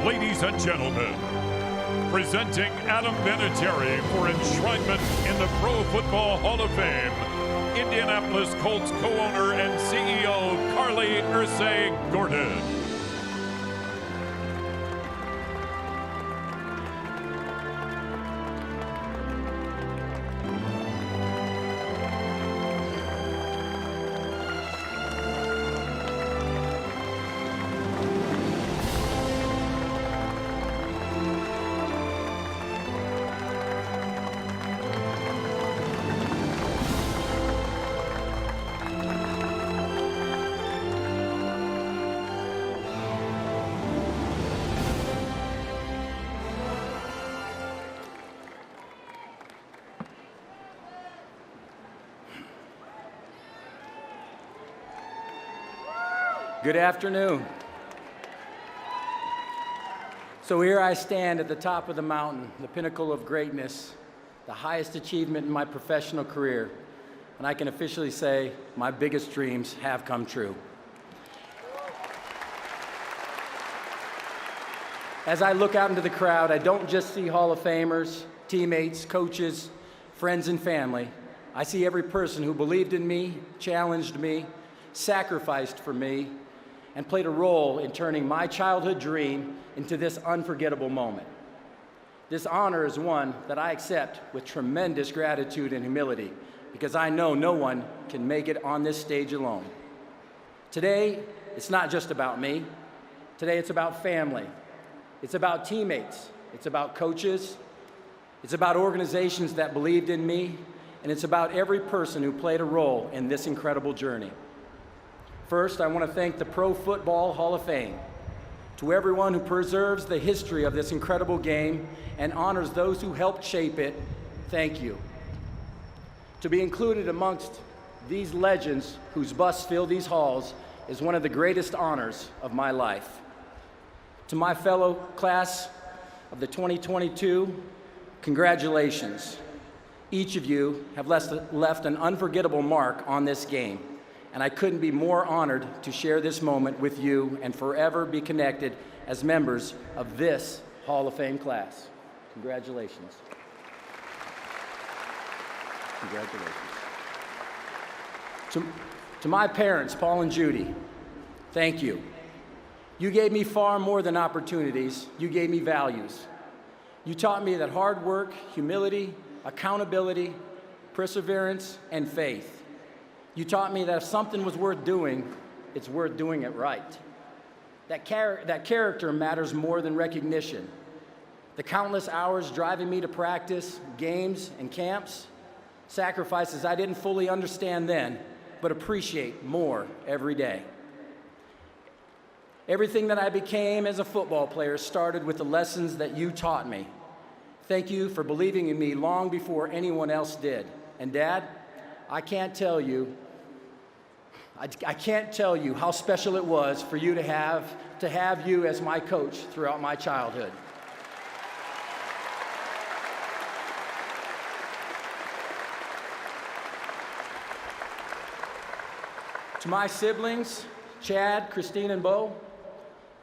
Ladies and gentlemen, presenting Adam Vinatieri for enshrinement in the Pro Football Hall of Fame, Indianapolis Colts co-owner and CEO Carly Gordon. Good afternoon. So here I stand at the top of the mountain, the pinnacle of greatness, the highest achievement in my professional career, and I can officially say my biggest dreams have come true. As I look out into the crowd, I don't just see Hall of Famers, teammates, coaches, friends, and family. I see every person who believed in me, challenged me, sacrificed for me, and played a role in turning my childhood dream into this unforgettable moment. This honor is one that I accept with tremendous gratitude and humility, because I know no one can make it on this stage alone. Today, it's not just about me. Today, it's about family. It's about teammates. It's about coaches. It's about organizations that believed in me, and it's about every person who played a role in this incredible journey. First, I want to thank the Pro Football Hall of Fame. To everyone who preserves the history of this incredible game and honors those who helped shape it, thank you. To be included amongst these legends whose busts fill these halls is one of the greatest honors of my life. To my fellow class of the 2022, congratulations. Each of you have left an unforgettable mark on this game, and I couldn't be more honored to share this moment with you and forever be connected as members of this Hall of Fame class. Congratulations. Congratulations. To my parents, Paul and Judy, thank you. You gave me far more than opportunities. You gave me values. You taught me that hard work, humility, accountability, perseverance, and faith. You taught me that if something was worth doing, it's worth doing it right. That character matters more than recognition. The countless hours driving me to practice, games, and camps, sacrifices I didn't fully understand then, but appreciate more every day. Everything that I became as a football player started with the lessons that you taught me. Thank you for believing in me long before anyone else did. And Dad, I can't tell you how special it was for you to have you as my coach throughout my childhood. To my siblings, Chad, Christine, and Bo,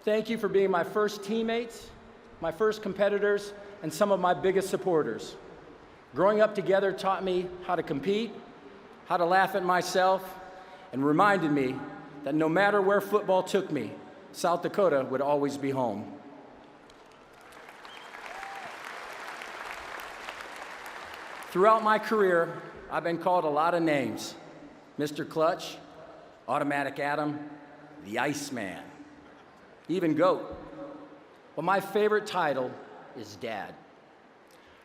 thank you for being my first teammates, my first competitors, and some of my biggest supporters. Growing up together taught me how to compete, how to laugh at myself, and reminded me that no matter where football took me, South Dakota would always be home. Throughout my career, I've been called a lot of names: Mr. Clutch, Automatic Adam, the Iceman, even GOAT. But my favorite title is Dad.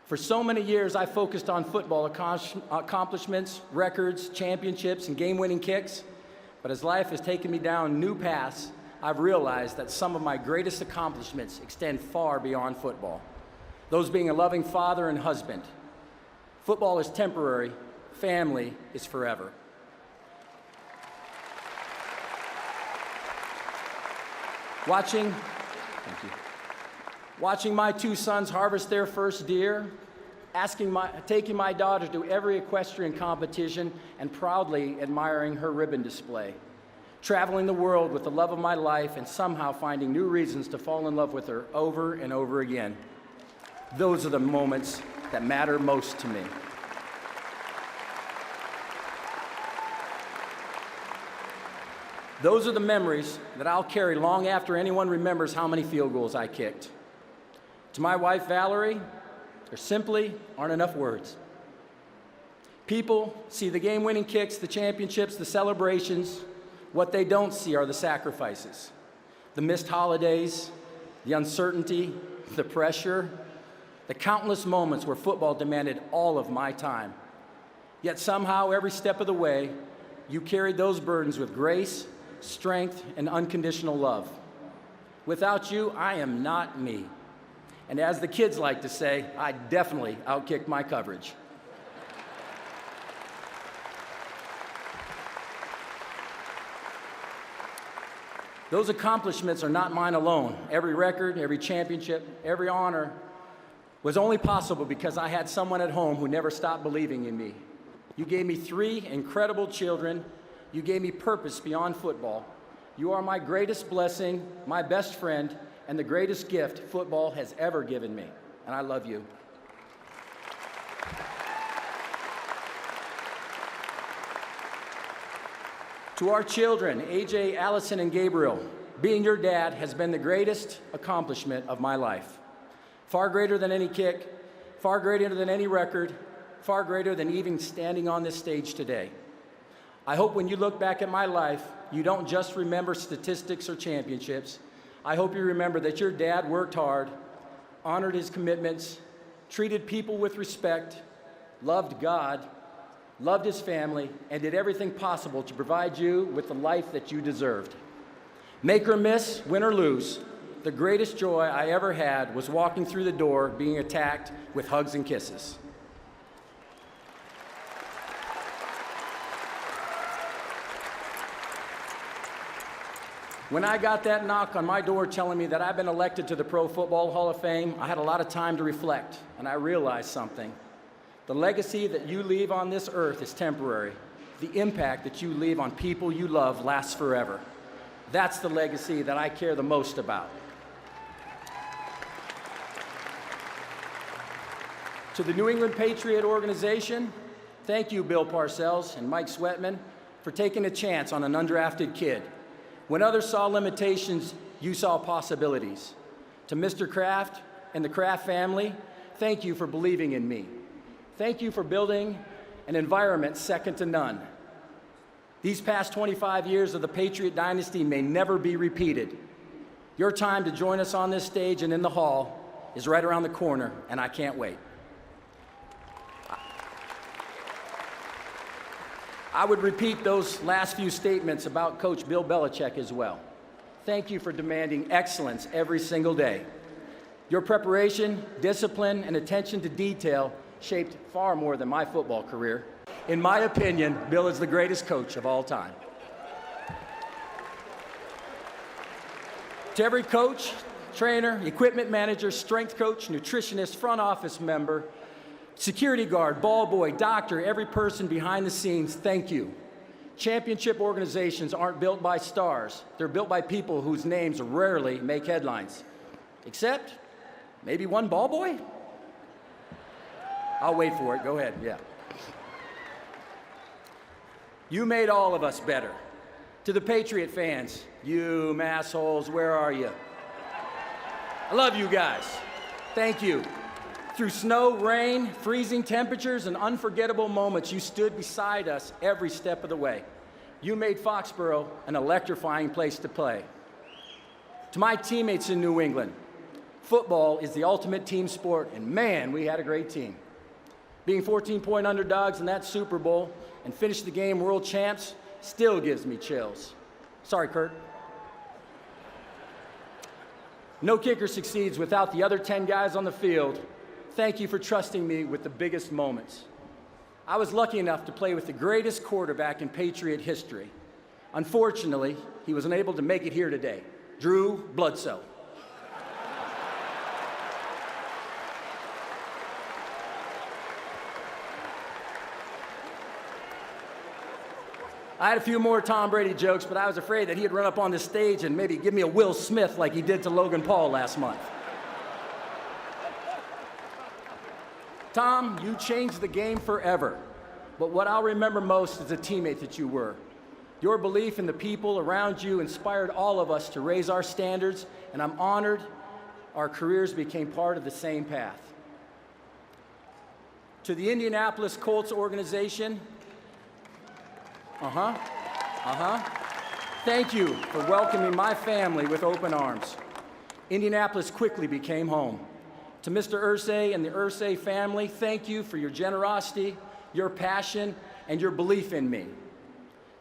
For so many years, I focused on football accomplishments, records, championships, and game-winning kicks. But as life has taken me down new paths, I've realized that some of my greatest accomplishments extend far beyond football. Those being a loving father and husband. Football is temporary, family is forever. Watching my two sons harvest their first deer, taking my daughter to every equestrian competition, and proudly admiring her ribbon display. traveling the world with the love of my life and somehow finding new reasons to fall in love with her over and over again. Those are the moments that matter most to me. Those are the memories that I'll carry long after anyone remembers how many field goals I kicked. To my wife, Valerie, there simply aren't enough words. People see the game-winning kicks, the championships, the celebrations. What they don't see are the sacrifices, the missed holidays, the uncertainty, the pressure, the countless moments where football demanded all of my time. Yet somehow, every step of the way, you carried those burdens with grace, strength, and unconditional love. Without you, I am not me. And as the kids like to say, I definitely outkicked my coverage. Those accomplishments are not mine alone. Every record, every championship, every honor was only possible because I had someone at home who never stopped believing in me. You gave me 3 incredible children. You gave me purpose beyond football. You are my greatest blessing, my best friend, and the greatest gift football has ever given me. And I love you. To our children, AJ, Allison, and Gabriel, being your dad has been the greatest accomplishment of my life. Far greater than any kick, far greater than any record, far greater than even standing on this stage today. I hope when you look back at my life, you don't just remember statistics or championships. I hope you remember that your dad worked hard, honored his commitments, treated people with respect, loved God, loved his family, and did everything possible to provide you with the life that you deserved. Make or miss, win or lose, the greatest joy I ever had was walking through the door being attacked with hugs and kisses. When I got that knock on my door telling me that I've been elected to the Pro Football Hall of Fame, I had a lot of time to reflect, and I realized something. The legacy that you leave on this earth is temporary. The impact that you leave on people you love lasts forever. That's the legacy that I care the most about. To the New England Patriot organization, thank you, Bill Parcells and Mike Sweatman, for taking a chance on an undrafted kid. When others saw limitations, you saw possibilities. To Mr. Kraft and the Kraft family, thank you for believing in me. Thank you for building an environment second to none. These past 25 years of the Patriot dynasty may never be repeated. Your time to join us on this stage and in the hall is right around the corner, and I can't wait. I would repeat those last few statements about Coach Bill Belichick as well. Thank you for demanding excellence every single day. Your preparation, discipline, and attention to detail shaped far more than my football career. In my opinion, Bill is the greatest coach of all time. To every coach, trainer, equipment manager, strength coach, nutritionist, front office member, security guard, ball boy, doctor, every person behind the scenes, thank you. Championship organizations aren't built by stars. They're built by people whose names rarely make headlines. Except maybe one ball boy? I'll wait for it. Go ahead. Yeah. You made all of us better. To the Patriot fans, you massholes, where are you? I love you guys. Thank you. Through snow, rain, freezing temperatures, and unforgettable moments, you stood beside us every step of the way. You made Foxborough an electrifying place to play. To my teammates in New England, football is the ultimate team sport, and man, we had a great team. Being 14-point underdogs in that Super Bowl and finish the game world champs still gives me chills. Sorry, Kurt. No kicker succeeds without the other 10 guys on the field. Thank you for trusting me with the biggest moments. I was lucky enough to play with the greatest quarterback in Patriot history. Unfortunately, he was unable to make it here today. Drew Bledsoe. I had a few more Tom Brady jokes, but I was afraid that he'd run up on the stage and maybe give me a Will Smith like he did to Logan Paul last month. Tom, you changed the game forever, but what I'll remember most is the teammate that you were. Your belief in the people around you inspired all of us to raise our standards, and I'm honored our careers became part of the same path. To the Indianapolis Colts organization, thank you for welcoming my family with open arms. Indianapolis quickly became home. To Mr. Irsay and the Irsay family, thank you for your generosity, your passion, and your belief in me.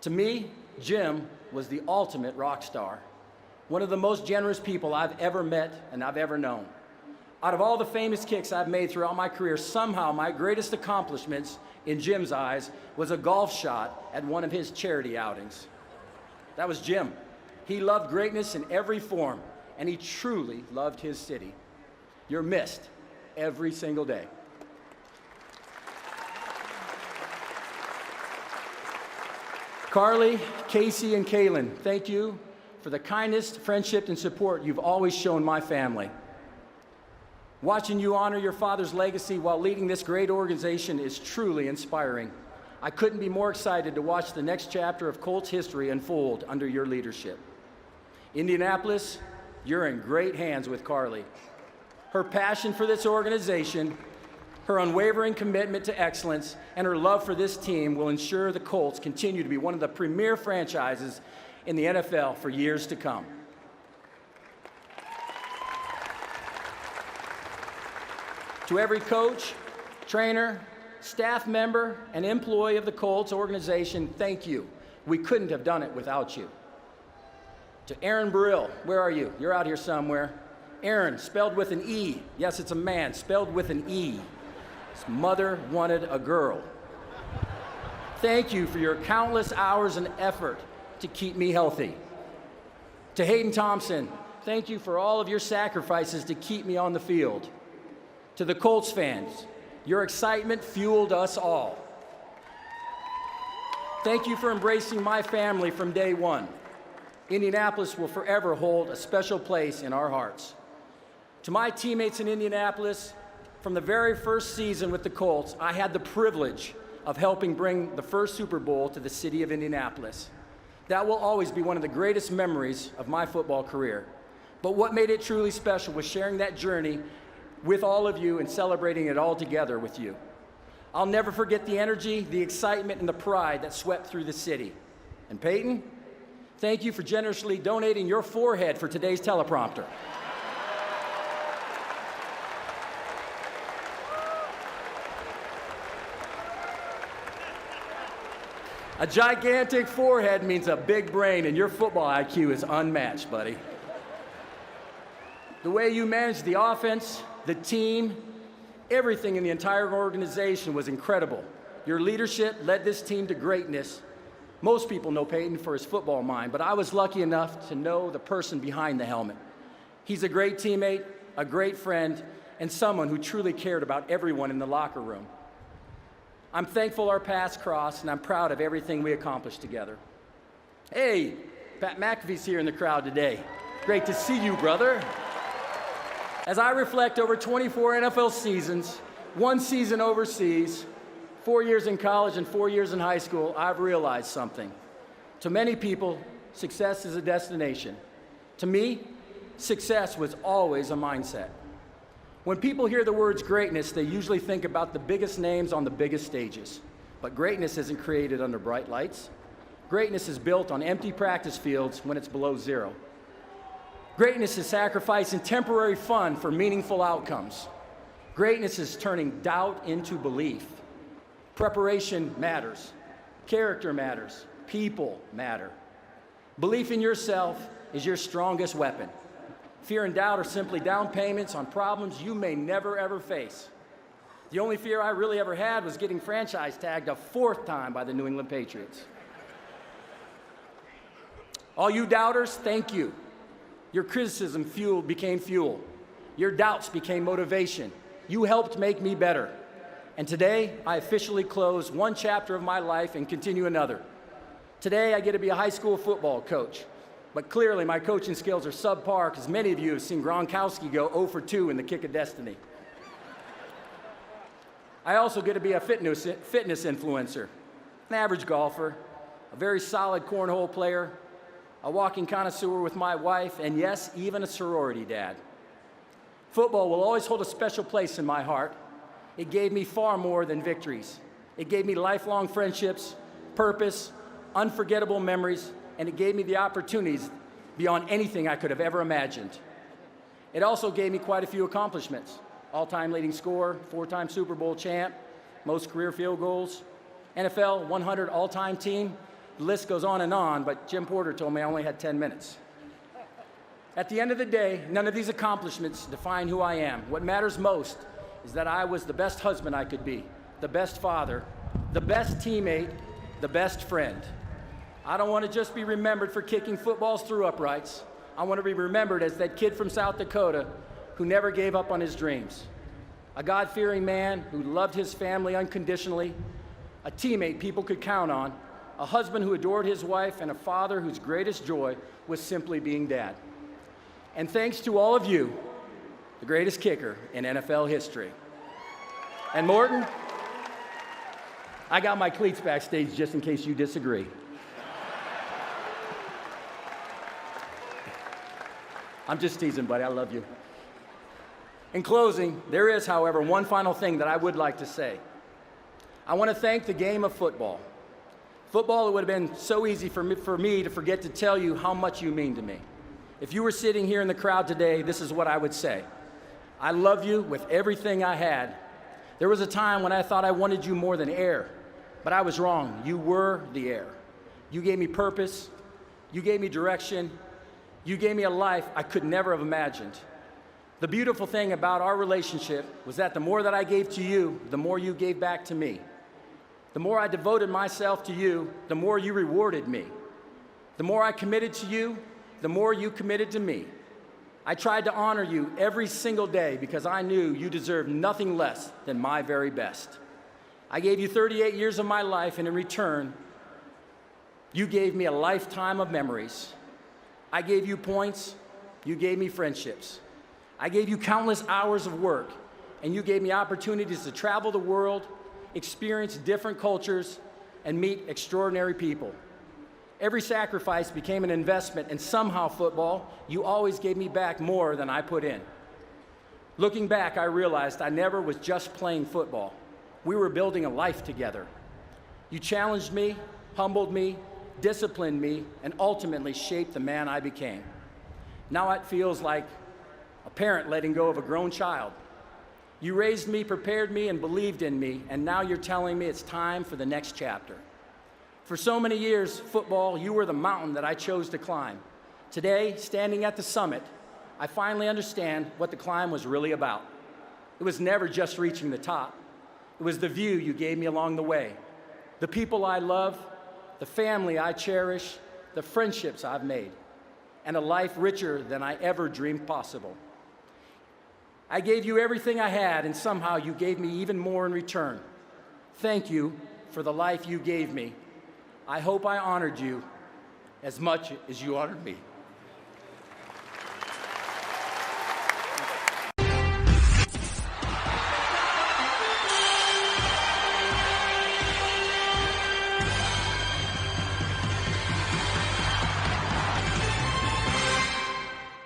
To me, Jim was the ultimate rock star, one of the most generous people I've ever met and I've ever known. Out of all the famous kicks I've made throughout my career, somehow my greatest accomplishments in Jim's eyes was a golf shot at one of his charity outings. That was Jim. He loved greatness in every form, and he truly loved his city. You're missed every single day. Carly, Casey, and Kaylin, thank you for the kindness, friendship, and support you've always shown my family. Watching you honor your father's legacy while leading this great organization is truly inspiring. I couldn't be more excited to watch the next chapter of Colts history unfold under your leadership. Indianapolis, you're in great hands with Carly. Her passion for this organization, her unwavering commitment to excellence, and her love for this team will ensure the Colts continue to be one of the premier franchises in the NFL for years to come. To every coach, trainer, staff member, and employee of the Colts organization, thank you. We couldn't have done it without you. To Aaron Burrill, where are you? You're out here somewhere. Aaron, spelled with an E. Yes, it's a man, spelled with an E. His mother wanted a girl. Thank you for your countless hours and effort to keep me healthy. To Hayden Thompson, thank you for all of your sacrifices to keep me on the field. To the Colts fans, your excitement fueled us all. Thank you for embracing my family from day one. Indianapolis will forever hold a special place in our hearts. To my teammates in Indianapolis, from the very first season with the Colts, I had the privilege of helping bring the first Super Bowl to the city of Indianapolis. That will always be one of the greatest memories of my football career. But what made it truly special was sharing that journey with all of you and celebrating it all together with you. I'll never forget the energy, the excitement, and the pride that swept through the city. And Peyton, thank you for generously donating your forehead for today's teleprompter. A gigantic forehead means a big brain, and your football IQ is unmatched, buddy. The way you managed the offense, the team, everything in the entire organization was incredible. Your leadership led this team to greatness. Most people know Peyton for his football mind, but I was lucky enough to know the person behind the helmet. He's a great teammate, a great friend, and someone who truly cared about everyone in the locker room. I'm thankful our paths crossed, and I'm proud of everything we accomplished together. Hey, Pat McAfee's here in the crowd today. Great to see you, brother. As I reflect over 24 NFL seasons, 1 season overseas, 4 years in college and 4 years in high school, I've realized something. To many people, success is a destination. To me, success was always a mindset. When people hear the words greatness, they usually think about the biggest names on the biggest stages. But greatness isn't created under bright lights. Greatness is built on empty practice fields when it's below zero. Greatness is sacrificing temporary fun for meaningful outcomes. Greatness is turning doubt into belief. Preparation matters. Character matters. People matter. Belief in yourself is your strongest weapon. Fear and doubt are simply down payments on problems you may never, ever face. The only fear I really ever had was getting franchise tagged a 4th time by the New England Patriots. All you doubters, thank you. Your criticism became fuel. Your doubts became motivation. You helped make me better. And today, I officially close one chapter of my life and continue another. Today, I get to be a high school football coach, but clearly my coaching skills are subpar because many of you have seen Gronkowski go 0 for 2 in the kick of destiny. I also get to be a fitness influencer, an average golfer, a very solid cornhole player, a walking connoisseur with my wife, and yes, even a sorority dad. Football will always hold a special place in my heart. It gave me far more than victories. It gave me lifelong friendships, purpose, unforgettable memories, and it gave me the opportunities beyond anything I could have ever imagined. It also gave me quite a few accomplishments. All-time leading scorer, 4-time Super Bowl champ, most career field goals, NFL 100 all-time team. The list goes on, but Jim Porter told me I only had 10 minutes. At the end of the day, none of these accomplishments define who I am. What matters most is that I was the best husband I could be, the best father, the best teammate, the best friend. I don't want to just be remembered for kicking footballs through uprights. I want to be remembered as that kid from South Dakota who never gave up on his dreams. A God-fearing man who loved his family unconditionally, a teammate people could count on, a husband who adored his wife, and a father whose greatest joy was simply being dad. And thanks to all of you, the greatest kicker in NFL history. And Morton, I got my cleats backstage just in case you disagree. I'm just teasing, buddy. I love you. In closing, there is, however, one final thing that I would like to say. I want to thank the game of football. Football, it would have been so easy for me to forget to tell you how much you mean to me. If you were sitting here in the crowd today, this is what I would say. I love you with everything I had. There was a time when I thought I wanted you more than air, but I was wrong. You were the air. You gave me purpose. You gave me direction. You gave me a life I could never have imagined. The beautiful thing about our relationship was that the more that I gave to you, the more you gave back to me. The more I devoted myself to you, the more you rewarded me. The more I committed to you, the more you committed to me. I tried to honor you every single day because I knew you deserved nothing less than my very best. I gave you 38 years of my life, and in return, you gave me a lifetime of memories. I gave you points, you gave me friendships. I gave you countless hours of work, and you gave me opportunities to travel the world, experience different cultures, and meet extraordinary people. Every sacrifice became an investment, and somehow, football, you always gave me back more than I put in. Looking back, I realized I never was just playing football. We were building a life together. You challenged me, humbled me, disciplined me, and ultimately shaped the man I became. Now it feels like a parent letting go of a grown child. You raised me, prepared me, and believed in me, and now you're telling me it's time for the next chapter. For so many years, football, you were the mountain that I chose to climb. Today, standing at the summit, I finally understand what the climb was really about. It was never just reaching the top. It was the view you gave me along the way, the people I love, the family I cherish, the friendships I've made, and a life richer than I ever dreamed possible. I gave you everything I had, and somehow you gave me even more in return. Thank you for the life you gave me. I hope I honored you as much as you honored me.